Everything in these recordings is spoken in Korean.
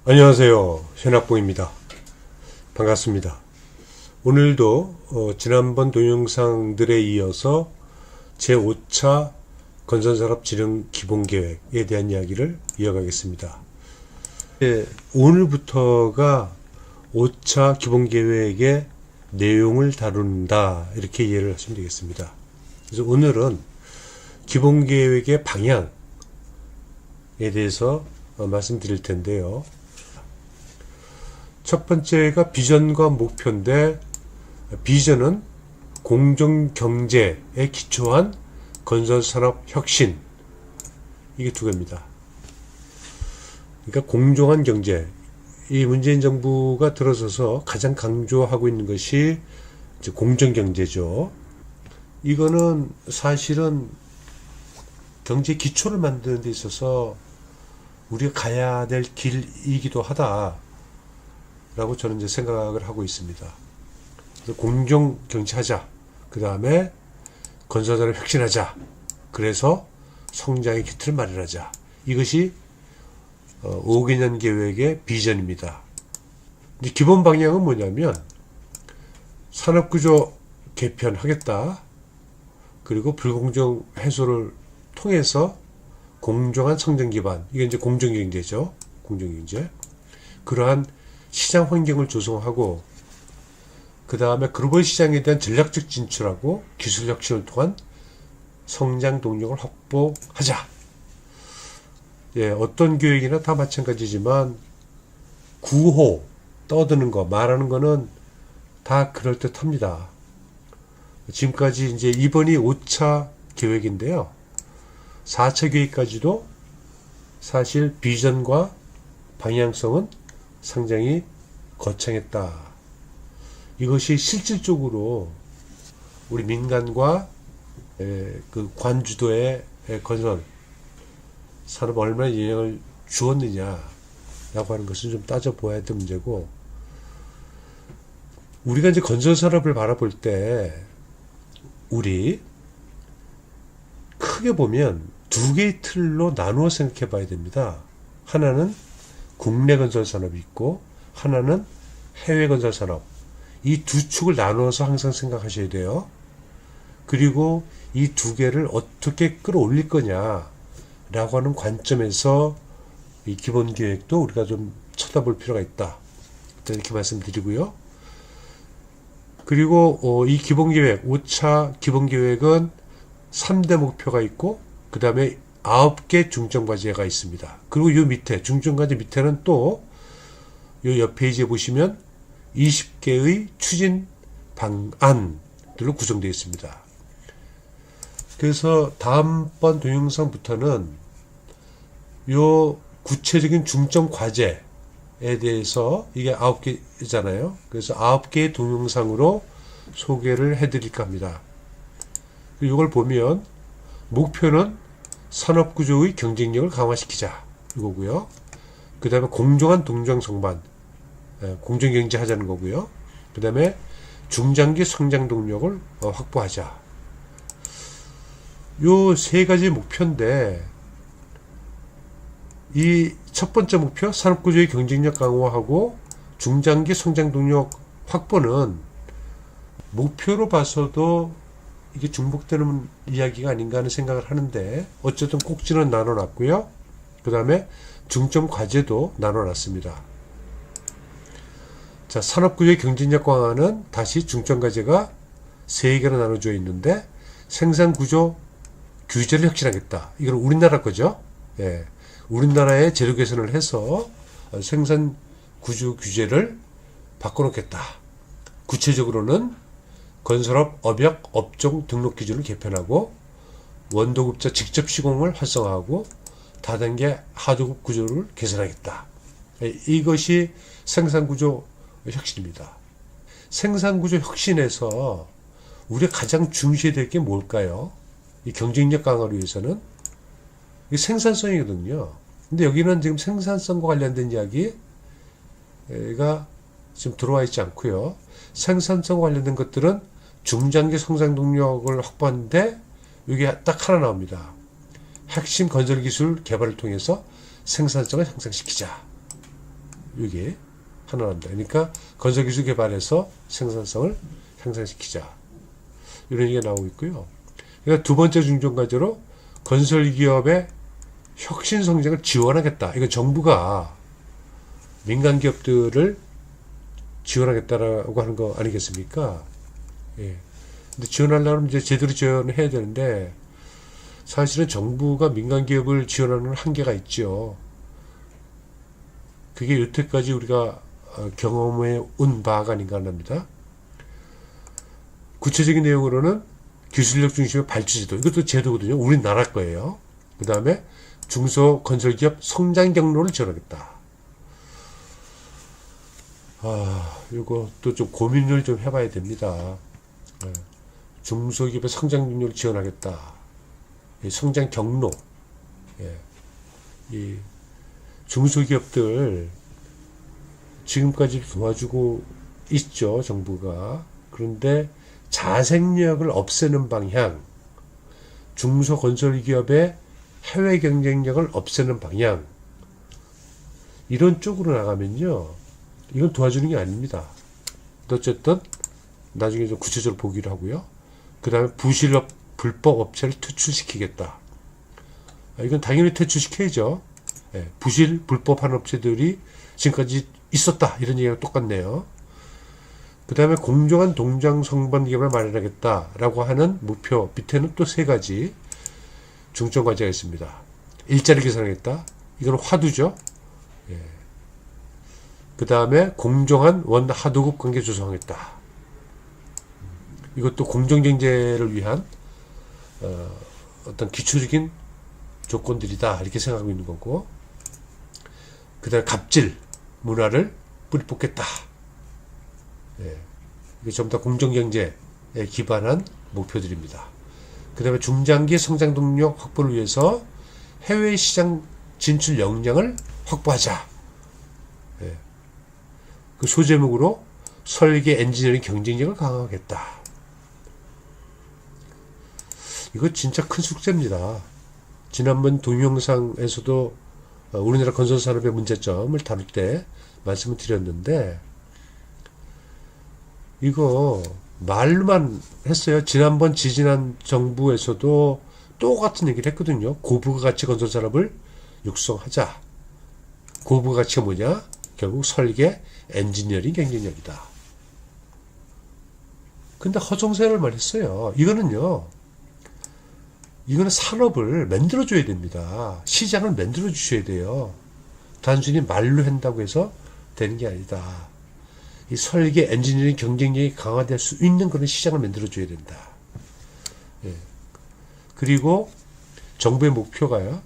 안녕하세요. 현학봉입니다. 반갑습니다. 오늘도 지난번 동영상들에 이어서 제5차 건설산업 진흥기본계획에 대한 이야기를 이어가겠습니다. 오늘부터가 5차 기본계획의 내용을 다룬다, 이렇게 이해를 하시면 되겠습니다. 그래서 오늘은 기본계획의 방향에 대해서 말씀드릴 텐데요. 첫 번째가 비전과 목표인데, 비전은 공정경제에 기초한 건설산업 혁신, 이게 두 개입니다. 그러니까 공정한 경제, 이 문재인 정부가 들어서서 가장 강조하고 있는 것이 이제 공정경제죠. 이거는 사실은 경제 기초를 만드는 데 있어서 우리가 가야 될 길이기도 하다, 라고 저는 이제 생각을 하고 있습니다. 그래서 공정 경제하자. 그 다음에 건설산업 혁신하자. 그래서 성장의 기틀을 마련하자. 이것이 5개년 계획의 비전입니다. 이제 기본 방향은 뭐냐면 산업구조 개편하겠다. 그리고 불공정 해소를 통해서 공정한 성장 기반. 이게 이제 공정경제죠. 공정경제. 그러한 시장 환경을 조성하고, 그 다음에 글로벌 시장에 대한 전략적 진출하고 기술 혁신을 통한 성장 동력을 확보하자. 예, 어떤 교육이나 다 마찬가지지만 구호 떠드는 거, 말하는 거는 다 그럴듯합니다. 지금까지 이제 이번이 5차 계획인데요. 4차 계획까지도 사실 비전과 방향성은 상당히 거창했다. 이것이 실질적으로 우리 민간과 그 관주도의 건설 산업에 얼마나 영향을 주었느냐라고 하는 것은 좀 따져보아야 될 문제고, 우리가 이제 건설 산업을 바라볼 때 우리 크게 보면 두 개의 틀로 나누어 생각해 봐야 됩니다. 하나는 국내 건설 산업이 있고, 하나는 해외 건설 산업. 이 두 축을 나누어서 항상 생각하셔야 돼요. 그리고 이 두 개를 어떻게 끌어올릴 거냐라고 하는 관점에서 이 기본 계획도 우리가 좀 쳐다볼 필요가 있다, 이렇게 말씀드리고요. 그리고 이 기본 계획, 5차 기본 계획은 3대 목표가 있고, 그 다음에 9개 중점과제가 있습니다. 그리고 요 밑에, 중점과제 밑에는 또 요 옆 페이지에 보시면 20개의 추진 방안들로 구성되어 있습니다. 그래서 다음번 동영상부터는 요 구체적인 중점 과제에 대해서, 이게 9개잖아요. 그래서 9개의 동영상으로 소개를 해드릴까 합니다. 이걸 보면 목표는 산업구조의 경쟁력을 강화시키자, 이거고요. 그 다음에 공정한 동종 성반, 공정경제 하자는 거고요. 그 다음에 중장기 성장 동력을 확보하자. 요 세 가지 목표인데, 이 첫 번째 목표, 산업구조의 경쟁력 강화하고 중장기 성장 동력 확보는 목표로 봐서도 이게 중복되는 이야기가 아닌가 하는 생각을 하는데, 어쨌든 꼭지는 나눠놨고요. 그 다음에 중점 과제도 나눠놨습니다. 자, 산업구조의 경쟁력 강화는 다시 중점 과제가 3개로 나눠져 있는데, 생산구조 규제를 혁신하겠다. 이건 우리나라 거죠. 예, 우리나라의 재료 개선을 해서 생산구조 규제를 바꿔놓겠다. 구체적으로는 건설업, 업약, 업종 등록 기준을 개편하고, 원도급자 직접 시공을 활성화하고, 다단계 하도급 구조를 개선하겠다. 이것이 생산구조 혁신입니다. 생산구조 혁신에서 우리가 가장 중시해야 될 게 뭘까요? 이 경쟁력 강화를 위해서는 이 생산성이거든요. 근데 여기는 지금 생산성과 관련된 이야기가 지금 들어와 있지 않고요. 생산성과 관련된 것들은 중장기 성장 동력을 확보하는데 이게 딱 하나 나옵니다. 핵심 건설 기술 개발을 통해서 생산성을 향상시키자. 이게 하나입니다. 그러니까 건설기술 개발에서 생산성을 향상시키자. 이런 얘기가 나오고 있고요. 그러니까 두 번째 중점과제로 건설기업의 혁신 성장을 지원하겠다. 이거 정부가 민간 기업들을 지원하겠다라고 하는 거 아니겠습니까? 예. 근데 지원하려면 이제 제대로 지원을 해야 되는데, 사실은 정부가 민간 기업을 지원하는 한계가 있죠. 그게 여태까지 우리가 경험해 온 바가 아닌가 합니다. 구체적인 내용으로는 기술력 중심의 발주제도, 이것도 제도거든요. 우리나라 거예요. 그 다음에 중소건설기업 성장 경로를 지원하겠다. 이것도 좀 고민을 좀 해봐야 됩니다. 중소기업의 성장 경로를 지원하겠다. 성장 경로. 이 중소기업들 지금까지 도와주고 있죠, 정부가. 그런데 자생력을 없애는 방향, 중소건설기업의 해외 경쟁력을 없애는 방향, 이런 쪽으로 나가면요, 이건 도와주는 게 아닙니다. 어쨌든 나중에 좀 구체적으로 보기로 하고요. 그 다음에 부실업, 불법 업체를 퇴출시키겠다. 이건 당연히 퇴출시켜야죠. 부실, 불법한 업체들이 지금까지 있었다. 이런 얘기가 똑같네요. 그 다음에 공정한 동장 성반 기업을 마련하겠다라고 하는 목표 밑에는 또 세 가지 중점 과제가 있습니다. 일자리 개선하겠다. 이건 화두죠. 그 다음에 공정한 원하도급 관계 조성하겠다. 이것도 공정경제를 위한 어떤 기초적인 조건들이다. 이렇게 생각하고 있는 거고, 그 다음에 갑질 문화를 뿌리 뽑겠다. 이게 전부 다 공정경제에 기반한 목표들입니다. 그 다음에 중장기 성장 동력 확보를 위해서 해외 시장 진출 역량을 확보하자. 그 소제목으로 설계 엔지니어링 경쟁력을 강화하겠다. 이거 진짜 큰 숙제입니다. 지난번 동영상에서도 우리나라 건설산업의 문제점을 다룰 때 말씀을 드렸는데, 이거 말로만 했어요. 지난번 지지난 정부에서도 똑같은 얘기를 했거든요. 고부가 가치 건설산업을 육성하자. 고부가 가치가 뭐냐? 결국 설계, 엔지니어링 경쟁력이다. 근데 허송세를 말했어요. 이거는 산업을 만들어줘야 됩니다. 시장을 만들어주셔야 돼요. 단순히 말로 한다고 해서 되는 게 아니다. 이 설계, 엔지니어링 경쟁력이 강화될 수 있는 그런 시장을 만들어줘야 된다. 그리고 정부의 목표가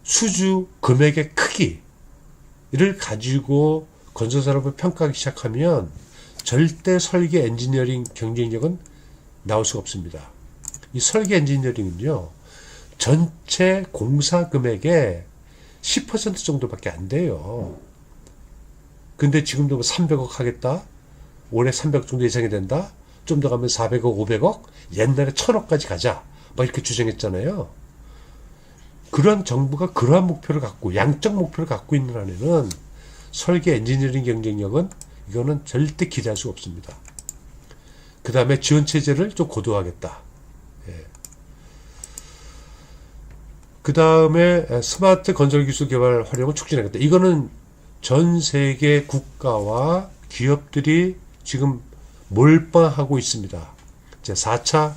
수주 금액의 크기를 가지고 건설산업을 평가하기 시작하면 절대 설계, 엔지니어링 경쟁력은 나올 수가 없습니다. 이 설계 엔지니어링은요, 전체 공사 금액의 10% 정도밖에 안 돼요. 근데 지금도 300억 하겠다? 올해 300억 정도 예상이 된다? 좀 더 가면 400억, 500억? 옛날에 1000억까지 가자. 막 이렇게 주장했잖아요. 그런 정부가 그러한 목표를 갖고, 양적 목표를 갖고 있는 한에는 설계 엔지니어링 경쟁력은 이거는 절대 기대할 수 없습니다. 그 다음에 지원체제를 좀 고도화하겠다. 그 다음에 스마트 건설기술 개발 활용을 촉진하겠다. 이거는 전 세계 국가와 기업들이 지금 몰빵하고 있습니다. 제 4차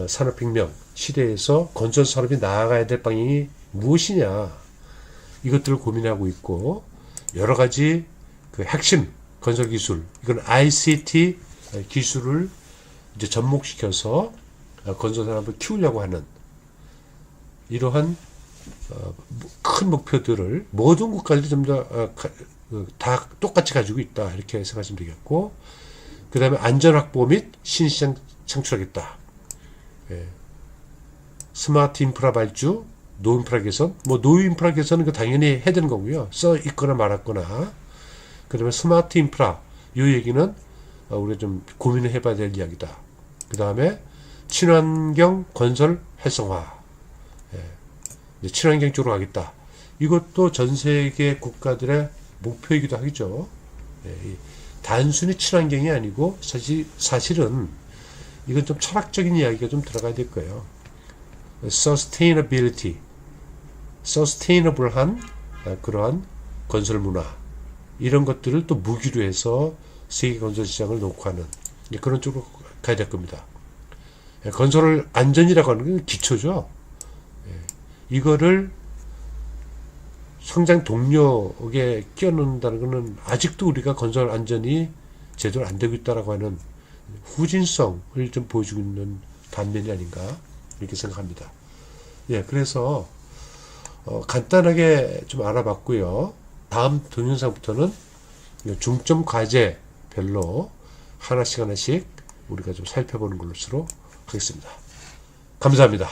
산업혁명 시대에서 건설산업이 나아가야 될 방향이 무엇이냐, 이것들을 고민하고 있고, 여러 가지 그 핵심 건설기술, 이건 ICT 기술을 이제 접목시켜서 건설산업을 키우려고 하는 이러한 큰 목표들을 모든 국가들이 좀 다 똑같이 가지고 있다. 이렇게 생각하시면 되겠고, 그 다음에 안전확보 및 신시장 창출하겠다. 스마트 인프라 발주, 노인프라 개선, 노인프라 개선은 당연히 해야 되는 거고요. 써 있거나 말았거나. 그 다음에 스마트 인프라, 이 얘기는 우리가 좀 고민을 해봐야 될 이야기다. 그 다음에 친환경 건설 활성화. 친환경 쪽으로 가겠다. 이것도 전 세계 국가들의 목표이기도 하죠. 단순히 친환경이 아니고 사실은 이건 좀 철학적인 이야기가 좀 들어가야 될 거예요. sustainability, sustainable한 그러한 건설 문화, 이런 것들을 또 무기로 해서 세계 건설 시장을 녹화하는 그런 쪽으로 가야 될 겁니다. 건설 안전이라고 하는 건 기초죠. 이거를 성장 동력에 끼워넣는다는 것은 아직도 우리가 건설 안전이 제대로 안 되고 있다라고 하는 후진성을 좀 보여주고 있는 단면이 아닌가 이렇게 생각합니다. 그래서 간단하게 좀 알아봤고요. 다음 동영상부터는 중점 과제별로 하나씩 우리가 좀 살펴보는 것으로 하겠습니다. 감사합니다.